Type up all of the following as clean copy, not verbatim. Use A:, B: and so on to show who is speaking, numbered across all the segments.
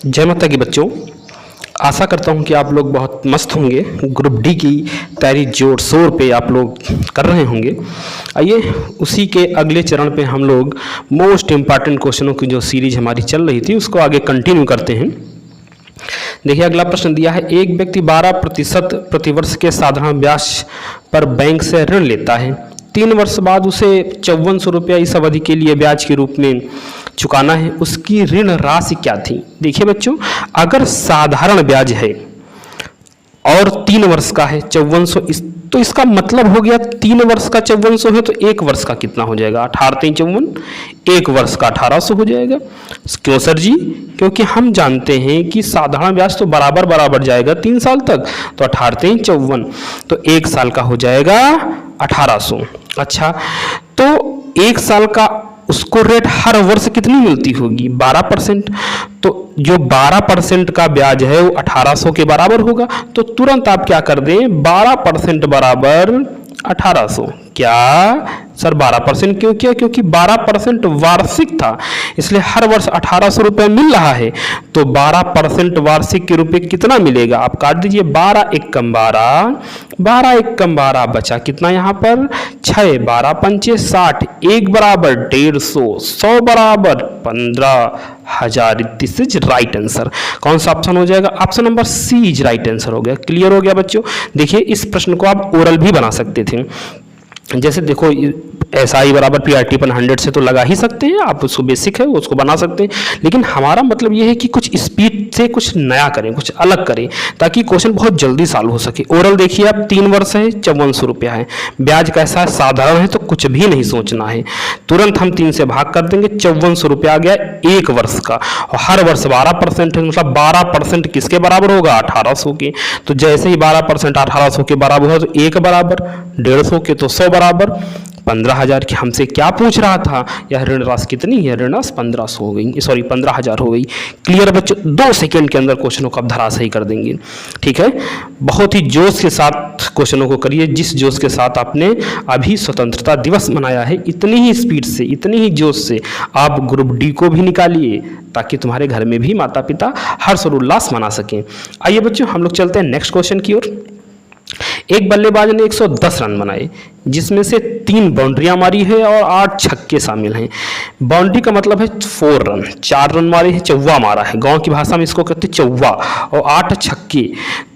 A: जय माता की बच्चों, आशा करता हूं कि आप लोग बहुत मस्त होंगे। ग्रुप डी की तैयारी जोर शोर पे आप लोग कर रहे होंगे। आइए उसी के अगले चरण पे हम लोग मोस्ट इम्पॉर्टेंट क्वेश्चनों की जो सीरीज हमारी चल रही थी उसको आगे कंटिन्यू करते हैं। देखिए अगला प्रश्न दिया है, एक व्यक्ति 12% प्रतिवर्ष के साधारण ब्याज पर बैंक से ऋण लेता है। 3 वर्ष बाद उसे 5400 रुपया इस अवधि के लिए ब्याज के रूप में चुकाना है। उसकी ऋण राशि क्या थी? देखिए बच्चों, अगर साधारण ब्याज है और 3 वर्ष का है 5400, तो इसका मतलब हो गया 3 वर्ष का 5400 है तो 1 वर्ष का कितना हो जाएगा? 18×3 = 1 वर्ष का 1800 हो जाएगा। क्यों सर जी? क्योंकि हम जानते हैं कि साधारण ब्याज तो बराबर बराबर जाएगा 3 साल तक, तो 18×3 तो 1 साल का हो जाएगा 1800। अच्छा, तो 1 साल का उसको रेट हर वर्ष कितनी मिलती होगी? 12%। तो जो 12% का ब्याज है वो 1800 के बराबर होगा। तो तुरंत आप क्या कर दें, 12% बराबर 1800। क्या सर 12% क्यों किया? क्योंकि 12% वार्षिक था, इसलिए हर वर्ष 1800 रुपये मिल रहा है। तो 12% वार्षिक के रुपये कितना मिलेगा? आप काट दीजिए, 12×1 = 12×1 = बचा कितना यहाँ पर? 6, 12×5 = 60, 1 बराबर 150, 100 बराबर 15,000। This is right answer. कौन सा ऑप्शन हो जाएगा? Option number c is right answer हो गया। क्लियर हो गया बच्चों? देखिए इस प्रश्न को आप ओरल भी बना सकते थे। जैसे देखो SI बराबर PRT/100 से तो लगा ही सकते हैं आप, उसको बेसिक है उसको बना सकते हैं, लेकिन हमारा मतलब ये है कि कुछ स्पीड से कुछ नया करें, कुछ अलग करें, ताकि क्वेश्चन बहुत जल्दी सॉल्व हो सके। ओरल देखिए आप, 3 वर्ष है 5400 रुपया है, ब्याज कैसा है? साधारण है, तो कुछ भी नहीं सोचना है, तुरंत हम 3 से भाग कर देंगे, 5400 रुपया आ गया 1 वर्ष का, और हर वर्ष 12% है, मतलब 12% किसके बराबर होगा? 1800 के। तो जैसे ही 12% 1800 के बराबर हो तो 1 बराबर 150 के, तो 100 बराबर 15,000 की। हमसे क्या पूछ रहा था? यह ऋण राशि कितनी है? ऋण राशि 1500 हो गई, सॉरी 15,000 हो गई। क्लियर बच्चों? 2 सेकेंड के अंदर क्वेश्चनों को आप धराशायी कर देंगे। ठीक है, बहुत ही जोश के साथ क्वेश्चनों को करिए, जिस जोश के साथ आपने अभी स्वतंत्रता दिवस मनाया है, इतनी ही स्पीड से, इतनी ही जोश से आप ग्रुप डी को भी निकालिए, ताकि तुम्हारे घर में भी माता पिता हर्ष और उल्लास मना सकें। आइए बच्चों हम लोग चलते हैं नेक्स्ट क्वेश्चन की ओर। एक बल्लेबाज ने 110 रन बनाए, जिसमें से 3 बाउंड्रियां मारी है और 8 छक्के शामिल हैं। बाउंड्री का मतलब है 4 रन, 4 रन मारे हैं, चौवा मारा है, गांव की भाषा में इसको कहते हैं चौवा, और 8 छक्के।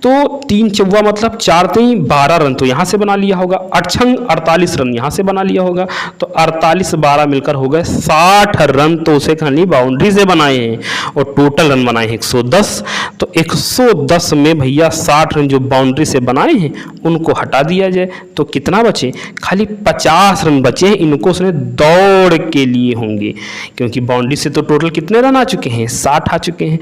A: तो 3 चौवा मतलब 4×3 = 12 रन तो यहाँ से बना लिया होगा, 8 छंग 48 रन यहाँ से बना लिया होगा, तो 48 12 मिलकर हो गए 60 रन, तो उसे खाली बाउंड्री से बनाए हैं, और टोटल रन बनाए हैं 110। तो 110 में भैया 60 रन जो बाउंड्री से बनाए हैं उनको हटा दिया जाए तो कितना बचे? खाली 50 रन बचे हैं, इनको उसने दौड़ के लिए होंगे, क्योंकि बाउंड्री से तो टोटल कितने रन आ चुके हैं? 60 आ चुके हैं।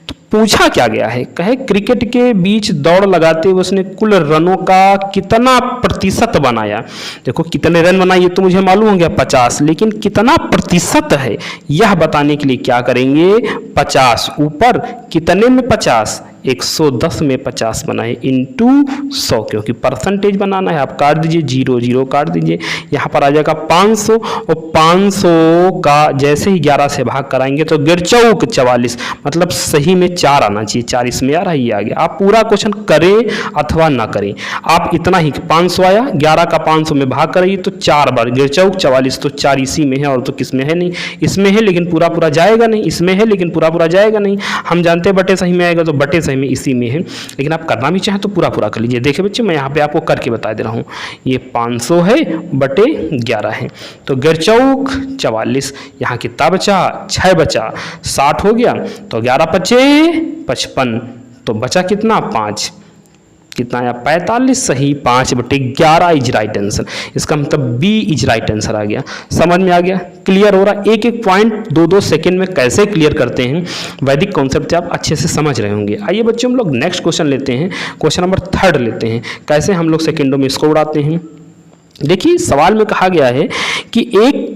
A: तो पूछा क्या गया है? कहे क्रिकेट के बीच दौड़ लगाते हुए उसने कुल रनों का कितना प्रतिशत बनाया। देखो कितने रन बनाए ये तो मुझे मालूम हो गया 50, लेकिन कितना प्रतिशत है यह बताने के लिए क्या करेंगे? 50 ऊपर कितने में 50? 110 में 50 बनाए इंटू 100, क्योंकि परसेंटेज बनाना है। आप काट दीजिए, 0 0 काट दीजिए, यहाँ पर आ जाएगा 500, और 500 का जैसे ही 11 से भाग कराएंगे तो गिरचौक 44, मतलब सही में 4 आना चाहिए, 4 इसमें आ रहा है, ये आ गया। आप पूरा क्वेश्चन करें अथवा ना करें, आप इतना ही 500 आया, 11 का 500 में भाग कराइए तो 4 बार गिरचौक 44, तो 4 इसी में है, और तो किस में है? नहीं, इसमें है लेकिन पूरा पूरा जाएगा नहीं, इसमें है लेकिन पूरा पूरा जाएगा नहीं। हम जानते हैं बटे सही में आएगा, तो बटे सही में इसी में है, लेकिन आप करना भी चाहें तो पूरा पूरा कर लीजिए। देखिए बच्चे मैं यहाँ पे आपको करके बता दे रहा हूँ, ये 500 है बटे 11 है, तो गिरचौक 44, यहाँ कितना बचा? 6 बचा, 60 हो गया, तो 11 पचे 55, तो बचा कितना? 5, कितना आया? 45, सही 5/11 इज राइट आंसर। इसका मतलब बी इज राइट आंसर आ गया। समझ में आ गया? क्लियर हो रहा है? एक एक पॉइंट 2-2 सेकेंड में कैसे क्लियर करते हैं, वैदिक कॉन्सेप्ट आप अच्छे से समझ रहे होंगे। आइए बच्चों हम लोग नेक्स्ट क्वेश्चन लेते हैं, क्वेश्चन नंबर 3 लेते हैं, कैसे हम लोग सेकेंडों में इसको उड़ाते हैं। देखिए सवाल में कहा गया है कि एक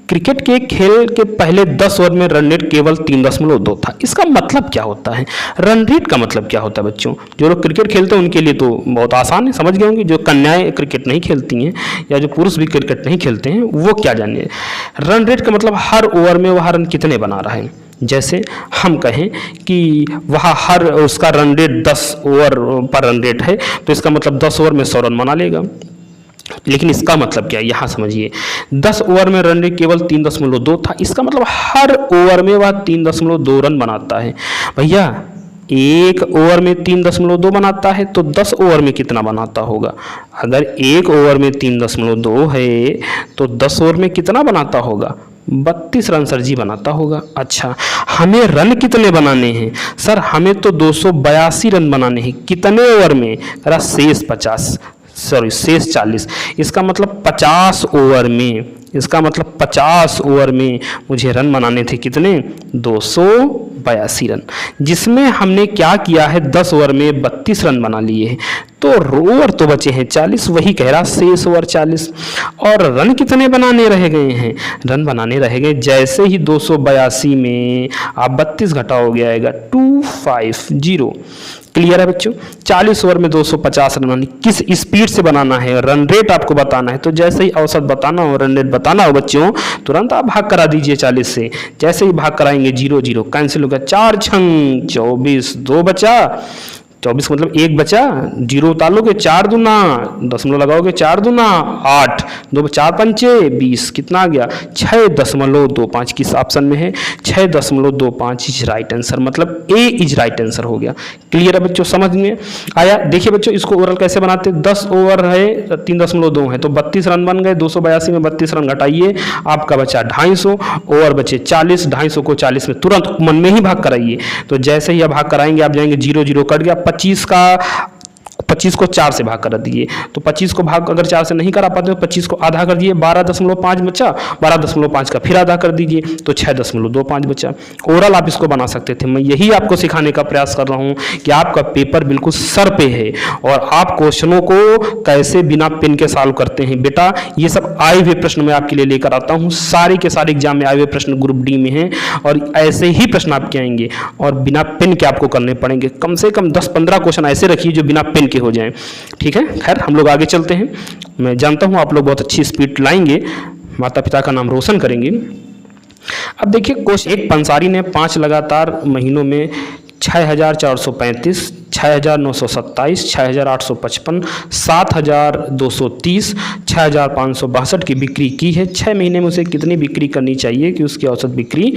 A: क्रिकेट के खेल के पहले 10 ओवर में रन रेट केवल 3.2 था। इसका मतलब क्या होता है? रन रेट का मतलब क्या होता है बच्चों? जो लोग क्रिकेट खेलते हैं उनके लिए तो बहुत आसान है, समझ गए होंगे। जो कन्याएं क्रिकेट नहीं खेलती हैं या जो पुरुष भी क्रिकेट नहीं खेलते हैं वो क्या जानिए। रन रेट का मतलब हर ओवर में वह रन कितने बना रहा है। जैसे हम कहें कि वह हर उसका रन रेट 10 ओवर पर रन रेट है, तो इसका मतलब 10 ओवर में 100 रन बना लेगा। लेकिन इसका मतलब क्या है, यहाँ समझिए, 10 ओवर में रन रेट केवल 3.2 था, इसका मतलब हर ओवर में वह 3.2 रन बनाता है। भैया एक ओवर में 3.2 बनाता है तो 10 ओवर में कितना बनाता होगा? अगर एक ओवर में 3.2 है तो 10 ओवर में कितना बनाता होगा? 32 रन सर जी बनाता होगा। अच्छा, हमें रन कितने बनाने हैं? सर हमें तो 282 रन बनाने हैं। कितने ओवर में? अरे शेष 50, सॉरी शेष 40। इसका मतलब 50 ओवर में, इसका मतलब 50 ओवर में मुझे रन बनाने थे कितने? 282 रन, जिसमें हमने क्या किया है, 10 ओवर में 32 रन बना लिए हैं, तो ओवर तो बचे हैं 40, वही कह रहा शेष ओवर 40। और रन कितने बनाने रह गए हैं? रन बनाने रह गए, जैसे ही 282 में आप 32 घटाओगे आएगा 250। क्लियर है बच्चों? 40 ओवर में 250 रन बनाने, किस स्पीड से बनाना है, रन रेट आपको बताना है। तो जैसे ही औसत बताना हो, रन रेट बताना हो बच्चों, तुरंत आप भाग करा दीजिए 40 से। जैसे ही भाग कराएंगे 0 0 कैंसिल होगा, 4 छंग 24, 2 बचा, 24 मतलब 1 बचा, 0 उतार लोगे, 4 दूना दशमलव लगाओगे, 4 दूना 8, 2 4 पंचे 20, कितना आ गया? 6.25। किस ऑप्शन में है? 6.25 इज राइट आंसर, मतलब ए इज राइट आंसर हो गया। क्लियर है बच्चों? समझ में आया? देखिए बच्चों, इसको ओवरऑल कैसे बनाते हैं? 10 ओवर है, 3.2 है, तो 32 रन बन गए। 282 में 32 रन घटाइए, आपका बचा 250, ओवर बचे 40, 250 को 40 में तुरंत मन में ही भाग कराइए। तो जैसे ही आप भाग कराएंगे आप जाएंगे 0 0 कट गया, 25 को 4 से भाग कर दिए, तो 25 को भाग अगर 4 से नहीं करा पाते तो 25 को आधा कर दिए, 12.5 बचा, 12.5 का फिर आधा कर दीजिए, तो 6.25 बचा। ओवरऑल आप इसको बना सकते थे। मैं यही आपको सिखाने का प्रयास कर रहा हूँ कि आपका पेपर बिल्कुल सर पे है और आप क्वेश्चनों को कैसे बिना पेन के सॉल्व करते हैं। बेटा ये सब आए हुए प्रश्न मैं आपके लिए लेकर आता हूँ, सारे के सारे एग्जाम में आए हुए प्रश्न ग्रुप डी में हैं और ऐसे ही प्रश्न आपके आएंगे और बिना पेन के आपको करने पड़ेंगे। कम से कम 10-15 क्वेश्चन ऐसे रखिए जो बिना पेन के हो जाएं। ठीक है, खैर हम लोग आगे चलते हैं। मैं जानता हूं आप लोग बहुत अच्छी स्पीड लाएंगे, माता पिता का नाम रोशन करेंगे। अब देखिए क्वेश्चन, एक पंसारी ने 5 लगातार महीनों में 6,435, 6,927, 6,855, 7,230, 6,562 की बिक्री की है। 6 महीने में उसे कितनी बिक्री करनी चाहिए कि उसकी औसत बिक्री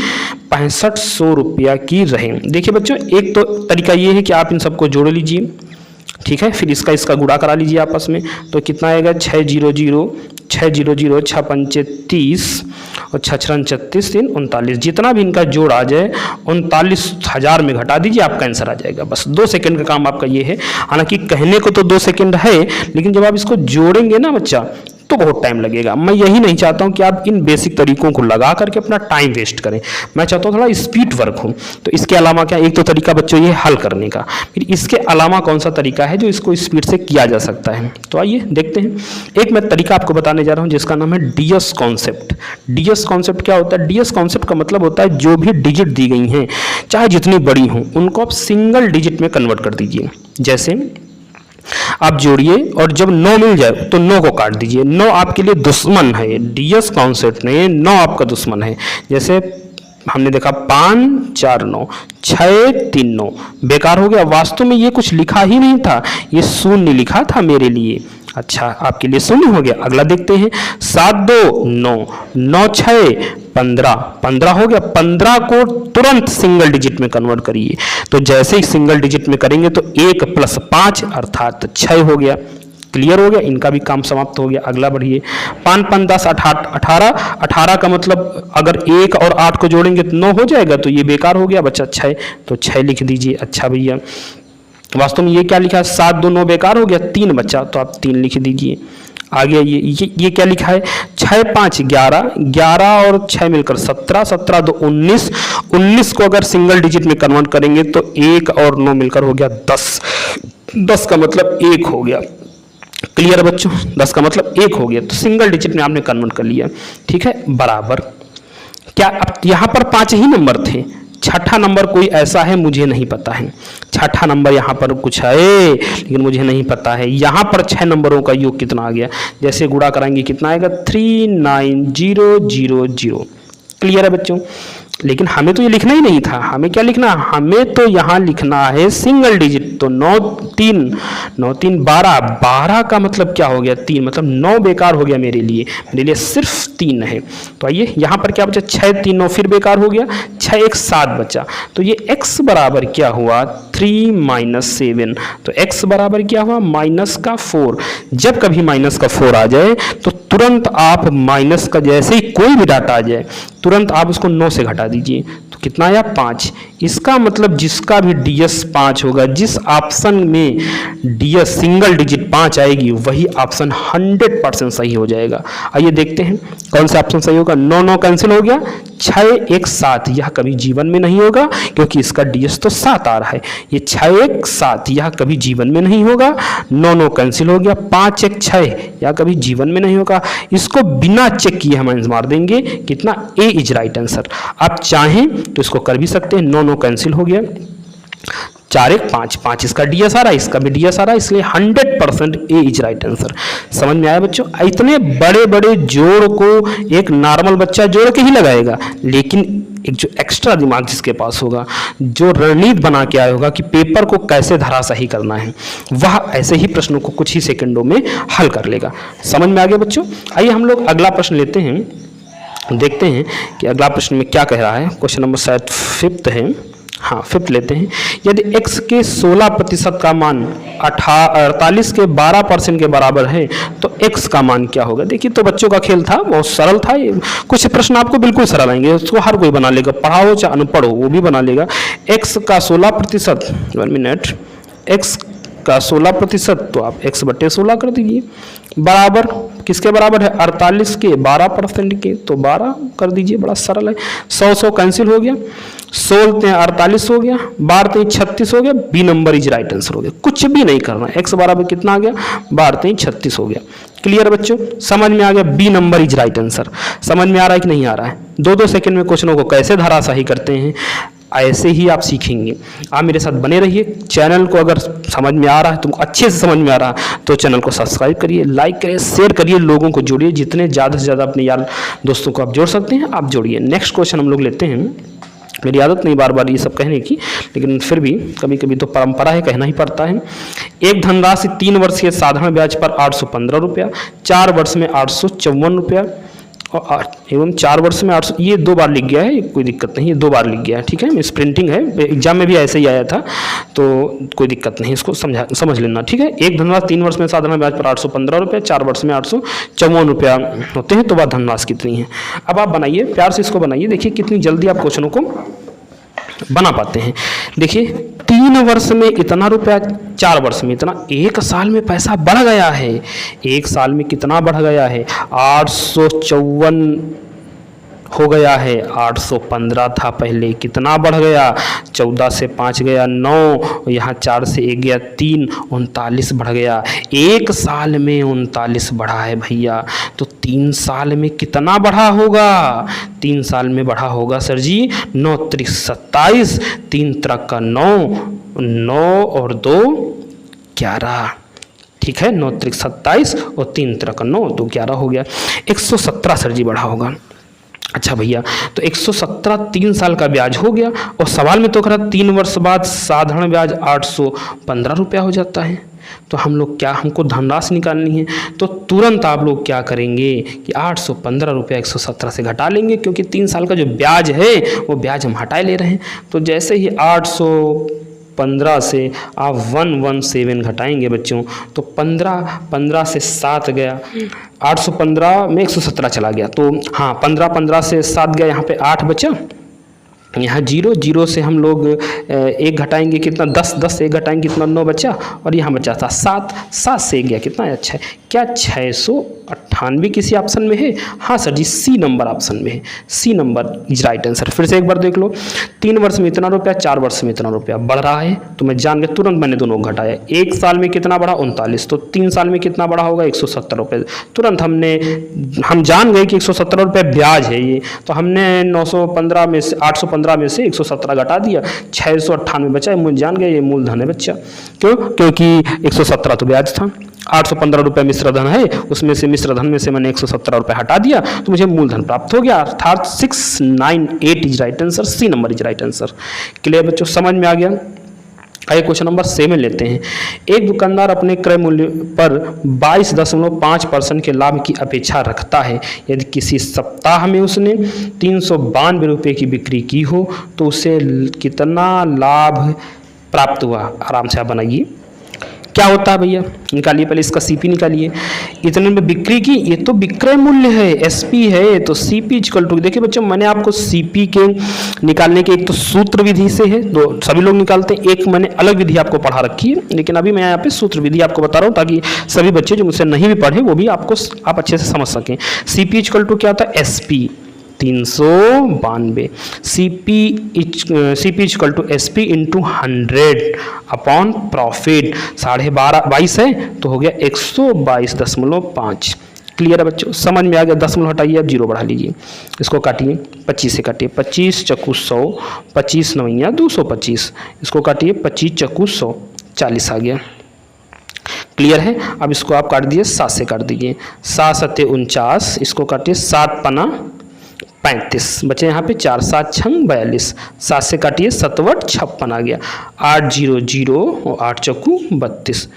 A: 6500 रुपया की रहे? देखिए बच्चों, एक तो तरीका ये है कि आप इन सबको जोड़ लीजिए, ठीक है, फिर इसका गुणा करा लीजिए आपस में, तो कितना आएगा? 600, 600, 6 पंचे 30 और 6 36, 3 39, जितना भी इनका जोड़ आ जाए 39,000 में घटा दीजिए, आपका आंसर आ जाएगा। बस 2 सेकंड का काम आपका ये है। हालांकि कहने को तो 2 सेकंड है, लेकिन जब आप इसको जोड़ेंगे ना बच्चा तो बहुत टाइम लगेगा। मैं यही नहीं चाहता हूं कि आप इन बेसिक तरीकों को लगा करके अपना टाइम वेस्ट करें, मैं चाहता हूं थोड़ा स्पीड वर्क हो। तो इसके अलावा क्या, एक तो तरीका बच्चों ये हल करने का, फिर इसके अलावा कौन सा तरीका है जो इसको स्पीड से किया जा सकता है? तो आइए देखते हैं। एक मैं तरीका आपको बताने जा रहा हूं जिसका नाम है डीएस कॉन्सेप्ट। डीएस कॉन्सेप्ट क्या होता है? डीएस कॉन्सेप्ट का मतलब होता है जो भी डिजिट दी गई हैं, चाहे जितनी बड़ी हों, उनको आप सिंगल डिजिट में कन्वर्ट कर दीजिए। जैसे आप जोड़िए और जब 9 मिल जाए तो 9 को काट दीजिए। 9 आपके लिए दुश्मन है, डीएस कॉन्सेप्ट में 9 आपका दुश्मन है। जैसे हमने देखा 5 4 9, 6 3 9, बेकार हो गया। वास्तव में ये कुछ लिखा ही नहीं था, ये शून्य लिखा था मेरे लिए। अच्छा, आपके लिए शून्य हो गया। अगला देखते हैं, 7 2 9, 9 6 15, 15 हो गया। 15 को तुरंत सिंगल डिजिट में कन्वर्ट करिए, तो जैसे ही सिंगल डिजिट में करेंगे तो 1 + 5 अर्थात 6 हो गया। क्लियर हो गया, इनका भी काम समाप्त हो गया। अगला बढ़िए, 5 5 10 18, 18 का मतलब अगर 1 और 8 को जोड़ेंगे तो 9 हो जाएगा, तो ये बेकार हो गया, बच्चा 6, तो 6 लिख दीजिए। अच्छा भैया, वास्तव में ये क्या लिखा है? 7 2 9 बेकार हो गया, 3 बचा, तो आप 3 लिख दीजिए। आगे ये क्या लिखा है? 6 5 11, 11 और 6 मिलकर 17, 17 2 19, 19 को अगर सिंगल डिजिट में कन्वर्ट करेंगे तो 1 और 9 मिलकर हो गया 10, 10 का मतलब 1 हो गया। क्लियर है बच्चों? 10 का मतलब 1 हो गया, तो सिंगल डिजिट में आपने कन्वर्ट कर लिया। ठीक है, बराबर। क्या अब यहाँ पर 5 ही नंबर थे, छठा नंबर कोई ऐसा है मुझे नहीं पता है। छठा नंबर यहाँ पर कुछ है लेकिन मुझे नहीं पता है। यहाँ पर 6 नंबरों का योग कितना आ गया? जैसे गुणा कराएंगे कितना आएगा? 39,000। क्लियर है बच्चों? लेकिन हमें तो ये लिखना ही नहीं था। हमें क्या लिखना, हमें तो यहाँ लिखना है सिंगल डिजिट। तो 9 3 9 3 12, 12 का मतलब क्या हो गया 3, मतलब 9 बेकार हो गया मेरे लिए सिर्फ 3 है। तो आइए यहाँ पर क्या बचा, 6 3 9 फिर बेकार हो गया, 6 1 7 बचा। तो ये x बराबर क्या हुआ 3 - 7। तो x बराबर क्या हुआ माइनस का 4। जब कभी माइनस का 4 आ जाए तो तुरंत आप माइनस का जैसे ही कोई भी डाटा आ जाए तुरंत आप उसको 9 से घटा दीजिए। तो कितना आया 5। इसका मतलब जिसका भी ds 5 होगा, जिस ऑप्शन में ds सिंगल डिजिट 5 आएगी वही ऑप्शन 100% सही हो जाएगा। आइए देखते हैं कौन सा ऑप्शन सही होगा। 9 9 कैंसिल हो गया, 6 1 7 यह कभी जीवन में नहीं होगा क्योंकि इसका ds तो 7 आ रहा है। ये 6 1 7 यह कभी जीवन में नहीं होगा। 9 9 कैंसिल हो गया, 5 1 6 यह कभी जीवन में नहीं होगा। इसको बिना चेक किए हम मार देंगे, कितना A इज राइट आंसर। आप चाहें तो इसको कर भी सकते हैं। 9 9 कैंसिल हो गया, 4 1 5 5 इसका ds आ रहा है, इसका भी ds आ रहा है, इसलिए 100% A इज राइट आंसर। समझ में आया बच्चों। इतने बड़े बड़े जोड़ को एक नॉर्मल बच्चा जोड़ के ही लगाएगा, लेकिन एक जो एक्स्ट्रा दिमाग जिसके पास होगा, जो रणनीति बना के आया होगा कि पेपर को कैसे धराशायी करना है, वह ऐसे ही प्रश्नों को कुछ ही सेकंडों में हल कर लेगा। समझ में आ गया बच्चों। आइए हम लोग अगला प्रश्न लेते हैं, देखते हैं कि अगला प्रश्न में क्या कह रहा है। क्वेश्चन नंबर शायद 5th है, हाँ 5th लेते हैं। यदि x के 16% का मान 48 के 12% के बराबर है तो x का मान क्या होगा। देखिए तो बच्चों का खेल था, बहुत सरल था। कुछ प्रश्न आपको बिल्कुल सरल आएंगे, उसको हर कोई बना लेगा, पढ़ा हो चाहे अनपढ़ हो वो भी बना लेगा। x का 16%, 1 मिनट, x का 16% तो आप x/16 कर दीजिए, बराबर किसके बराबर है 48 के 12% के, तो 12 कर दीजिए, बड़ा सरल है। 100 कैंसिल हो गया, 16 48 हो गया, 12 36 हो गया, b number is right answer हो गया। कुछ भी नहीं करना, x बराबर कितना आ गया 12 36 हो गया। क्लियर बच्चों, समझ में आ गया, b number is right answer. समझ में आ रहा है कि नहीं आ रहा है। 2-2 सेकंड में क्वेश्चनों को कैसे धराशायी करते हैं ऐसे ही आप सीखेंगे। आप मेरे साथ बने रहिए। चैनल को अगर समझ में आ रहा है, तुमको अच्छे से समझ में आ रहा है तो चैनल को सब्सक्राइब करिए, लाइक करिए, शेयर करिए, लोगों को जोड़िए। जितने ज़्यादा से ज़्यादा अपने यार दोस्तों को आप जोड़ सकते हैं आप जोड़िए। नेक्स्ट क्वेश्चन हम लोग लेते हैं। मेरी आदत नहीं बार बार ये सब कहने की, लेकिन फिर भी कभी कभी तो परंपरा है, कहना ही पड़ता है। एक धनराशि 3 वर्ष के साधारण ब्याज पर 815 रुपया, 4 वर्ष में 854 रुपया और एवं 4 वर्ष में 800, ये 2 बार लिख गया है, कोई दिक्कत नहीं, ये 2 बार लिख गया है, ठीक है। मिस प्रिंटिंग है, एग्जाम में भी ऐसे ही आया था तो कोई दिक्कत नहीं, इसको समझ लेना, ठीक है। एक धनराशि 3 वर्ष में साधारण ब्याज पर 815 रुपये, 4 वर्ष में 854 रुपया होते हैं, तो वह धनराशि कितनी है। अब आप बनाइए, प्यार से इसको बनाइए, देखिए कितनी जल्दी आप क्वेश्चनों को बना पाते हैं। देखिए 3 वर्ष में इतना रुपया, 4 वर्ष में इतना, 1 साल में पैसा बढ़ गया है। 1 साल में कितना बढ़ गया है 854 हो गया है, 815 था पहले, कितना बढ़ गया 14 से 5 गया 9, यहाँ 4 से 1 गया 3, 39 बढ़ गया। 1 साल में 39 बढ़ा है भैया, तो 3 साल में कितना बढ़ा होगा। 3 साल में बढ़ा होगा सर जी 9 त्रिक 27, 3 त्रिक का 9 और 2 11, ठीक है। 9 त्रिक 27 और 3 त्रिक का 9 तो 11 हो गया। 117 सर जी बढ़ा होगा। अच्छा भैया, तो 117 3 साल का ब्याज हो गया, और सवाल में तो कह रहा 3 वर्ष बाद साधारण ब्याज 815 रुपया हो जाता है। तो हम लोग क्या, हमको धनराशि निकालनी है, तो तुरंत आप लोग क्या करेंगे कि 815 रुपया 117 से घटा लेंगे, क्योंकि 3 साल का जो ब्याज है वो ब्याज हम हटाए ले रहे हैं। तो जैसे ही 815 से आप 117 घटाएंगे बच्चों, तो 15 से 7 गया, 815 में 117 चला गया, तो हाँ 15 से 7 गया, यहाँ पे 8 बचा, यहाँ 0 से हम लोग 1 घटाएंगे कितना 10 से 1 घटाएंगे कितना 9 बचा, और यहाँ बचा था 7 से 1 गया कितना अच्छा है, क्या 698 किसी ऑप्शन में है। हाँ sir ji, c number option में है, c number is right answer. फिर से एक बार देख लो, 3 वर्ष में इतना रुपया, 4 वर्ष में इतना रुपया बढ़ रहा है, तो मैं जान गया, तुरंत मैंने दोनों घटाया। 1 साल में कितना बढ़ा 39, तो 3 साल में कितना बढ़ा होगा 117 रुपये। तुरंत हम जान गए कि 117 रुपये ब्याज है ये, तो हमने 915 में से 815 में से 117 घटा दिया, 698 बचा, मुझे जान गया ये मूलधन है बच्चा। क्यों, क्योंकि 117 तो ब्याज था, 815 रुपये मिश्र मिश्र धन है उसमें से मिश्र धन में से मैंने 117 रुपये हटा दिया तो मुझे मूलधन प्राप्त हो गया, अर्थात 698 is right answer, c number is right answer. Clear बच्चों, समझ में आ गया। आइए क्वेश्चन नंबर 7 लेते हैं। एक दुकानदार अपने क्रय मूल्य पर 22.5% के लाभ की अपेक्षा रखता है। यदि किसी सप्ताह में उसने 392 रुपये की बिक्री की हो तो उसे कितना लाभ प्राप्त हुआ? आराम से आप बनाइए। क्या होता है भैया, निकालिए, पहले इसका सीपी निकालिए। इतने में बिक्री की, ये तो विक्रय मूल्य है, एसपी है, तो सीपी इक्वल टू, देखिए बच्चों मैंने आपको सीपी के निकालने के एक तो सूत्र विधि से है, तो सभी लोग निकालते हैं, एक मैंने अलग विधि आपको पढ़ा रखी है, लेकिन अभी मैं यहाँ पे सूत्र विधि आपको बता रहा हूँ ताकि सभी बच्चे जो मुझसे नहीं भी पढ़े वो भी आप अच्छे से समझ सकें। सीपी इक्वल टू क्या होता है? SP 392, CP equal to SP into 100 upon profit, 22.5 है तो हो गया 122.5। क्लियर है बच्चों, समझ में आ गया। दशमलव हटाइए, आप 0 बढ़ा लीजिए, इसको काटिए 25 से काटिए, 25 चक्कू 100, 25 नवैया 225, इसको काटिए 25 चक्कू 100, 40 आ गया। क्लियर है। अब इसको आप काट दिए 7 से काट दीजिए, 7 सत्ते 49, इसको काटिए 7 पना 35, बचे यहाँ पे 4 7 छंग 42, 7 से काटिए 7 वट 56 आ गया, 8 0 0 और 8 चक्कू 32,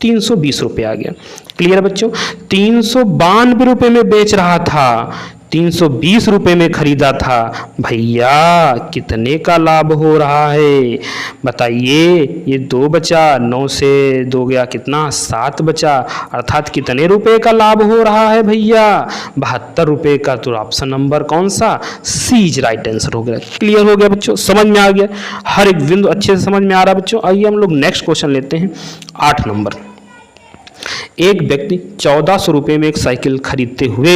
A: 320 रुपये आ गया। क्लियर बच्चों, 392 रुपये में बेच रहा था, 320 रुपये में खरीदा था, भैया कितने का लाभ हो रहा है बताइए। ये 2 बचा, 9 से 2 गया कितना, 7 बचा, अर्थात कितने रुपए का लाभ हो रहा है भैया? 72 रुपये का। तो ऑप्शन नंबर कौन सा? सी इज राइट आंसर हो गया। क्लियर हो गया बच्चों, समझ में आ गया, हर एक बिंदु अच्छे से समझ में आ रहा है बच्चों। आइए हम लोग नेक्स्ट क्वेश्चन लेते हैं, 8 नंबर। एक व्यक्ति 1400 रुपये में एक साइकिल खरीदते हुए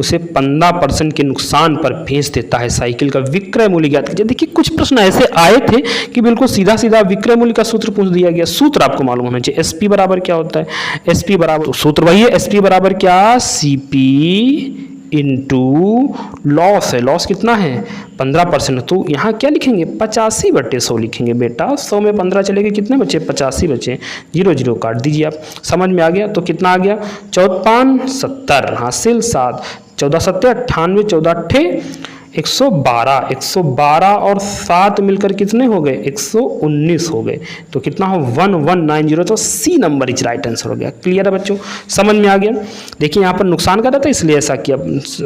A: उसे 15% के नुकसान पर बेच देता है। साइकिल का विक्रय मूल्य ज्ञात कीजिए। देखिए कुछ प्रश्न ऐसे आए थे कि बिल्कुल सीधा सीधा विक्रय मूल्य का सूत्र पूछ दिया गया। सूत्र आपको मालूम होना चाहिए। एसपी बराबर क्या होता है? एसपी बराबर, तो सूत्र वही है, एसपी बराबर क्या? सीपी इंटू लॉस है। लॉस कितना है? 15%। तो यहाँ क्या लिखेंगे? 85/100 लिखेंगे बेटा। 100 में 15 चलेंगे, कितने बचे? 85 बचे। 0 0 काट दीजिए आप। समझ में आ गया? तो कितना आ गया? 14 70 हासिल 7, 14 7 98, 14 8 112, 112 और 7 मिलकर कितने हो गए? 119 हो गए। तो कितना हो? 1190। तो c number is right answer हो गया। क्लियर है बच्चों, समझ में आ गया। देखिए यहाँ पर नुकसान कर रहा था इसलिए ऐसा किया,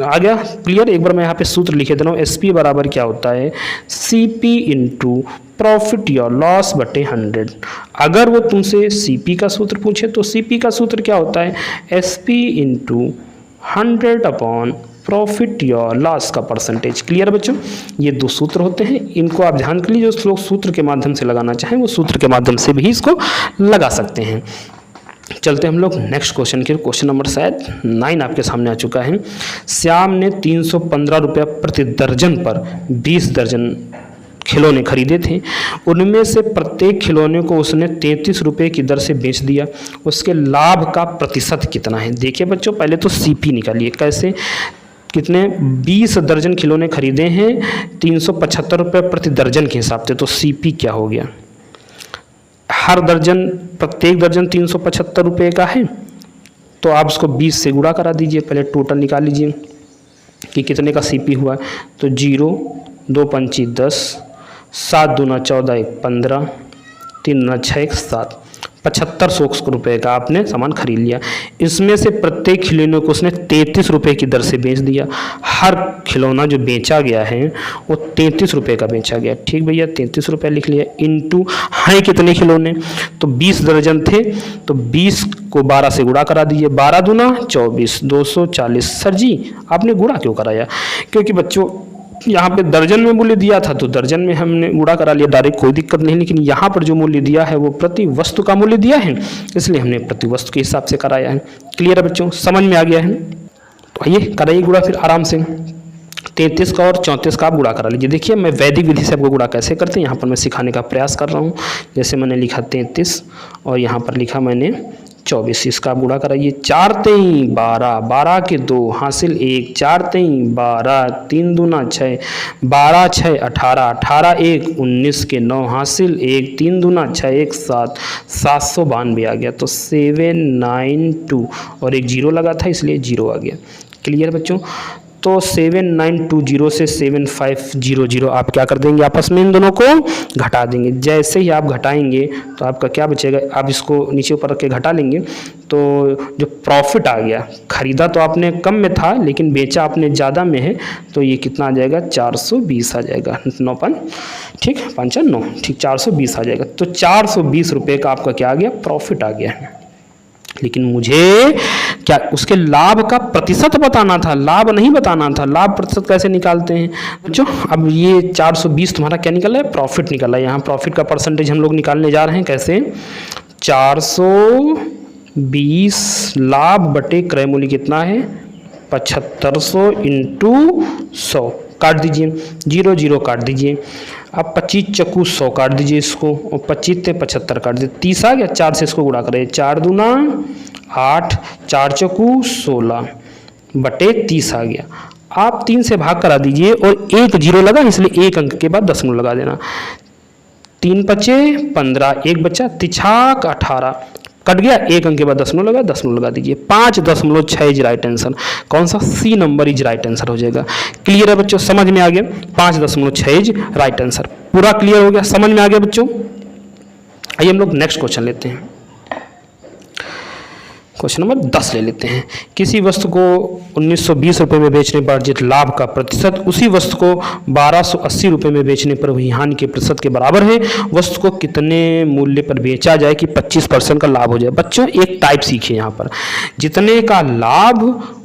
A: आ गया क्लियर। एक बार मैं यहाँ पे सूत्र लिखे दे रहा हूँ। एसपी बराबर क्या होता है? सीपी इंटू प्रॉफिट या लॉस बटे 100। अगर वो तुमसे सीपी का सूत्र पूछे तो सीपी का सूत्र क्या होता है? एसपी इंटू 100 अपॉन प्रॉफिट या लॉस का परसेंटेज। क्लियर बच्चों, ये 2 सूत्र होते हैं, इनको आप ध्यान कर लीजिए। जो लोग सूत्र के माध्यम से लगाना चाहें वो सूत्र के माध्यम से भी इसको लगा सकते हैं। चलते हम लोग नेक्स्ट क्वेश्चन की। क्वेश्चन नंबर शायद 9 आपके सामने आ चुका है। श्याम ने 315 रुपये प्रति दर्जन पर 20 दर्जन खिलौने खरीदे थे। उनमें से प्रत्येक खिलौने को उसने 33 रुपये की दर से बेच दिया। उसके लाभ का प्रतिशत कितना है? देखिए बच्चों, पहले तो सीपी निकालिए। कैसे? कितने? 20 दर्जन खिलौने खरीदे हैं 375 रुपये प्रति दर्जन के हिसाब से। तो सीपी क्या हो गया? हर दर्जन, प्रत्येक दर्जन 375 रुपये का है, तो आप उसको 20 से गुणा करा दीजिए। पहले टोटल निकाल लीजिए कि कितने का सीपी हुआ। तो 0 2 5 10, 7 दूना 14 1 15, 3 दूना 6 1 7, 7500 रुपये का आपने सामान खरीद लिया। इसमें से प्रत्येक खिलौने को उसने 33 रुपये की दर से बेच दिया। हर खिलौना जो बेचा गया है वो 33 रुपये का बेचा गया। ठीक भैया, 33 रुपये लिख लिया। इनटू हैं कितने खिलौने? तो 20 दर्जन थे, तो 20 को 12 से गुणा करा दीजिए। 12 दूना 24, 240। सर जी आपने गुणा क्यों कराया? क्योंकि बच्चों यहाँ पे दर्जन में मूल्य दिया था तो दर्जन में हमने गुणा करा लिया डायरेक्ट, कोई दिक्कत नहीं। लेकिन यहाँ पर जो मूल्य दिया है वो प्रति वस्तु का मूल्य दिया है, इसलिए हमने प्रति वस्तु के हिसाब से कराया है। क्लियर है बच्चों, समझ में आ गया है? तो आइए कराइए गुणा फिर आराम से। 33 का और 34 का आप गुणा करा लीजिए। देखिए मैं वैदिक विधि से आपको गुणा कैसे करते हैं यहाँ पर मैं सिखाने का प्रयास कर रहा हूँ। जैसे मैंने लिखा 33 और यहाँ पर लिखा मैंने 24, इसका आप गुणा कराइए। 4 तेई 12, 12 के 2 हासिल 1, 4 तेई 12, 3 दूना 6, 12 6 18, 18 1 19 के 9 हासिल 1, 3 दूना 6 1 7, 792 आ गया। तो 792 और एक जीरो लगा था इसलिए जीरो आ गया। क्लियर बच्चों? तो 7920 से 7500 आप क्या कर देंगे, आपस में इन दोनों को घटा देंगे। जैसे ही आप घटाएंगे तो आपका क्या बचेगा, आप इसको नीचे ऊपर रख के घटा लेंगे तो जो प्रॉफिट आ गया, खरीदा तो आपने कम में था लेकिन बेचा आपने ज़्यादा में है, तो ये कितना आ जाएगा, 420 आ जाएगा। 9 ठीक 5 9 ठीक 420 आ जाएगा। तो 420 रुपये का आपका क्या आ गया, प्रॉफिट आ गया है। लेकिन मुझे क्या उसके लाभ का प्रतिशत बताना था, लाभ नहीं बताना था। लाभ प्रतिशत कैसे निकालते हैं बच्चों? अब ये 420 तुम्हारा क्या निकला है, प्रॉफिट निकला है। यहाँ प्रॉफिट का परसेंटेज हम लोग निकालने जा रहे हैं। कैसे? 420 लाभ बटे क्रय मूल्य कितना है, 7500 इंटू 100 काट दीजिए, 0 0 काट दीजिए। अब 25 चक्कू 100 काट दीजिए इसको, और 25 से 75 काट दीजिए, 30 आ गया। 4 से इसको गुणा करें, 4 दूना 8, 4 चक्कू 16 बटे 30 आ गया। आप 3 से भाग करा दीजिए और एक जीरो लगा इसलिए एक अंक के बाद दशमलव लगा देना। 3 बचे 15, एक बचा तिछाक 18 कट गया, एक अंक के बाद दशमलव लगा, दशमलव लगा दीजिए। 5.6 इज राइट आंसर। कौन सा? C number is right answer हो जाएगा। क्लियर है बच्चों? समझ में आ गया? 5.6 इज राइट आंसर। पूरा क्लियर हो गया, समझ में आ गया बच्चों? आइए हम लोग नेक्स्ट क्वेश्चन लेते हैं। क्वेश्चन नंबर 10 ले लेते हैं। किसी वस्तु को 1920 रुपये में बेचने पर अर्जित लाभ का प्रतिशत उसी वस्तु को 1280 रुपये में बेचने पर हुई हानि के प्रतिशत के बराबर है। वस्तु को कितने मूल्य पर बेचा जाए कि 25% का लाभ हो जाए? बच्चों एक टाइप सीखिए यहाँ पर, जितने का लाभ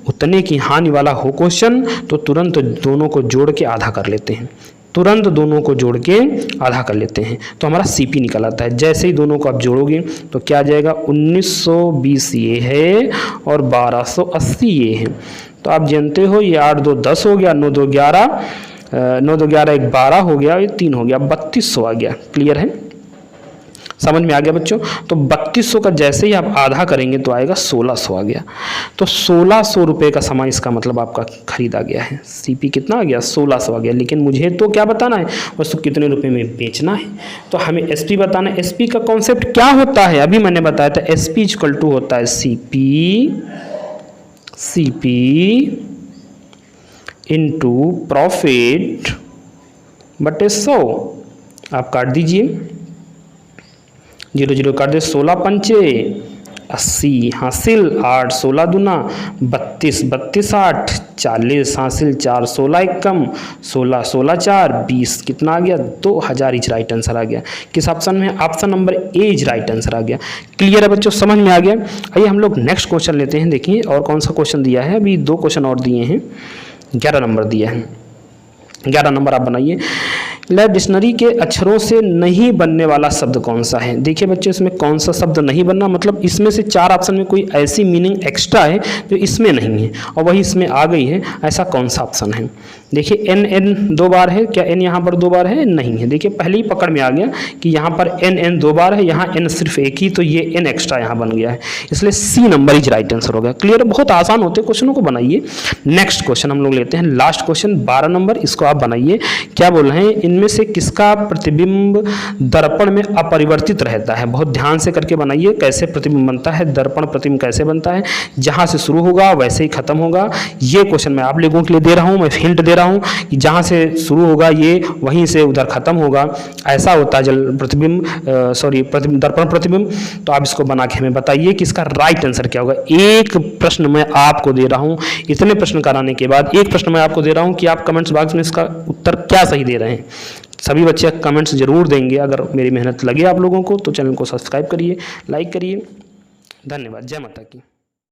A: उतने की हानि वाला हो क्वेश्चन तो तुरंत दोनों को जोड़ के आधा कर लेते हैं, तुरंत दोनों को जोड़ के आधा कर लेते हैं तो हमारा सीपी निकल आता है। जैसे ही दोनों को आप जोड़ोगे तो क्या आ जाएगा, 1920 ये है और 1280 ये है। तो आप जानते हो ये 8 2 10 हो गया, 9 2 11, 9 2 11 1 12 हो गया, ये 3 हो गया, 3200 आ गया। क्लियर है? समझ में आ गया बच्चों? तो 3200 का जैसे ही आप आधा करेंगे तो आएगा 1600 आ गया। तो 1600 रुपये का सामान इसका मतलब आपका खरीदा गया है। सीपी कितना आ गया, 1600 आ गया। लेकिन मुझे तो क्या बताना है, वस्तु कितने रुपए में बेचना है, तो हमें एसपी बताना है। एसपी का कॉन्सेप्ट क्या होता है अभी मैंने बताया था, एसपी इक्वल टू होता है सीपी इंटू प्रॉफिट बटे 100। आप काट दीजिए, 0 0 काट दे, 16 पंचे 80 हासिल 8, 16 दूना 32, 32 8 40 हासिल 4, 16 1 कम 16, 16 4 20, कितना आ गया, 2000 इज राइट आंसर आ गया। किस ऑप्शन में? Option number a is right answer आ गया। क्लियर है बच्चों? समझ में आ गया? आइए हम लोग नेक्स्ट क्वेश्चन लेते हैं। देखिए और कौन सा क्वेश्चन दिया है, अभी 2 क्वेश्चन और दिए हैं, 11 नंबर दिया है। 11 नंबर आप बनाइए। लैब डिक्शनरी के अक्षरों से नहीं बनने वाला शब्द कौन सा है? देखिए बच्चों इसमें कौन सा शब्द नहीं बनना, मतलब इसमें से 4 ऑप्शन में कोई ऐसी मीनिंग एक्स्ट्रा है जो इसमें नहीं है और वही इसमें आ गई है, ऐसा कौन सा ऑप्शन है? देखिए एन एन 2 बार है, क्या एन यहाँ पर 2 बार है? नहीं है। देखिए पहले ही पकड़ में आ गया कि यहाँ पर एन एन 2 बार है, यहाँ एन सिर्फ एक ही, तो ये एन एक्स्ट्रा यहाँ बन गया है, इसलिए c number is right answer हो गया। क्लियर? बहुत आसान होते क्वेश्चनों को बनाइए। नेक्स्ट क्वेश्चन हम लोग लेते हैं, लास्ट क्वेश्चन 12 नंबर, इसको आप बनाइए। क्या बोल रहे हैं, इनमें से किसका प्रतिबिंब दर्पण में अपरिवर्तित रहता है? बहुत ध्यान से करके बनाइए। कैसे प्रतिबिंब बनता है, दर्पण प्रतिबिंब कैसे बनता है? जहां से शुरू होगा वैसे ही खत्म होगा। ये क्वेश्चन मैं आप लोगों के लिए दे रहा हूं, मैं हिंट दे रहा हूं कि जहां से शुरू होगा ये वहीं से उधर खत्म होगा, ऐसा होता है जल प्रतिबिंब, दर्पण प्रतिबिंब। तो आप इसको बना के हमें बताइए कि इसका राइट आंसर क्या होगा। एक प्रश्न मैं आपको दे रहा हूं, इतने प्रश्न कराने के बाद एक प्रश्न मैं आपको दे रहा हूं कि आप कमेंट्स बॉक्स में इसका उत्तर क्या सही दे रहे हैं। सभी बच्चे कमेंट्स जरूर देंगे। अगर मेरी मेहनत लगे आप लोगों को तो चैनल को सब्सक्राइब करिए, लाइक करिए। धन्यवाद। जय माता की।